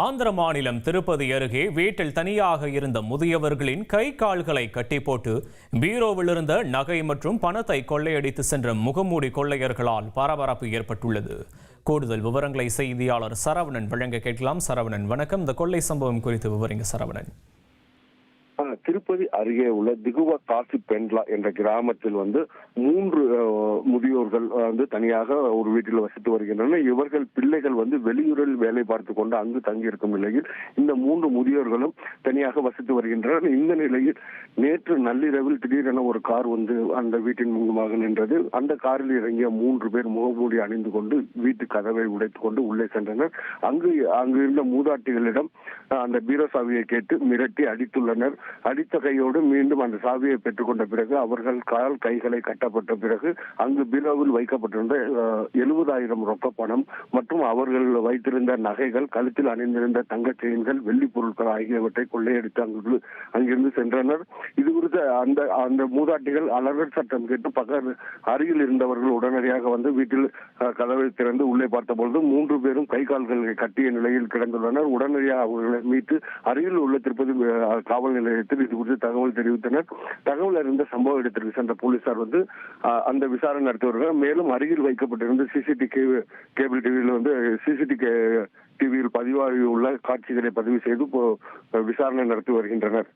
ஆந்திர மாநிலம் திருப்பதி அருகே வீட்டில் தனியாக இருந்த முதியவர்களின் கை கால்களை கட்டி போட்டு பீரோவில் இருந்த நகை மற்றும் பணத்தை கொள்ளையடித்து சென்ற முகமூடி கொள்ளையர்களால் பரபரப்பு ஏற்பட்டுள்ளது. கூடுதல் விவரங்களை செய்தியாளர் சரவணன் வழங்க கேட்கலாம். சரவணன், வணக்கம். இந்த கொள்ளை சம்பவம் குறித்து விவரிங்க சரவணன். திருப்பதி அருகே உள்ள திகுவ காசி பெண்ட்லா என்ற கிராமத்தில் 3 முதியோர்கள் தனியாக ஒரு வீட்டில் வசித்து வருகின்றனர். இவர்கள் பிள்ளைகள் வெளியூரில் வேலை பார்த்து கொண்டு அங்கு தங்கியிருக்கும் நிலையில் இந்த 3 முதியோர்களும் தனியாக வசித்து வருகின்றனர். இந்த நிலையில் நேற்று நள்ளிரவில் திடீரென ஒரு கார் அந்த வீட்டின் முகமாக நின்றது. அந்த காரில் இறங்கிய 3 பேர் முகமூடி அணிந்து கொண்டு வீட்டு கதவை உடைத்துக் கொண்டு உள்ளே சென்றனர். அங்கு இருந்த மூதாட்டிகளிடம் அந்த பீரோ சாவியை கேட்டு மிரட்டி அடித்துள்ளனர். அடித்த கையோடு மீண்டும் அந்த சாவியை பெற்றுக்கொண்ட பிறகு அவர்கள் கைகளை கட்டப்பட்ட பிறகு அங்கு பீரோவில் வைக்கப்பட்டிருந்த 70,000 ரொக்க பணம் மற்றும் அவர்கள் வைத்திருந்த நகைகள், கழுத்தில் அணிந்திருந்த தங்க செயின்கள், வெள்ளி பொருட்கள் ஆகியவற்றை கொள்ளையடித்து அங்கிருந்து சென்றனர். இது குறித்து அந்த மூதாட்டிகள் அலறல் சட்டம் கேட்டு அருகில் இருந்தவர்கள் உடனடியாக வீட்டில் கதவை திறந்து உள்ளே பார்த்தபொழுது 3 பேரும் கை கால்களை கட்டிய நிலையில் கிடந்துள்ளனர். உடனடியாக அவர்களை மீட்டு அருகில் உள்ள திருப்பதி காவல் நிலையத்தில் இது குறித்து தகவல் தெரிவித்தனர். தகவல் அறிந்த சம்பவ இடத்திற்கு சென்ற போலீசார் அந்த விசாரணை நடத்துவார்கள். மேலும் அருகில் வைக்கப்பட்டிருந்த கேபிள் டிவியில் பதிவாகி உள்ள காட்சிகளை பதிவு செய்து விசாரணை நடத்தி வருகின்றனர்.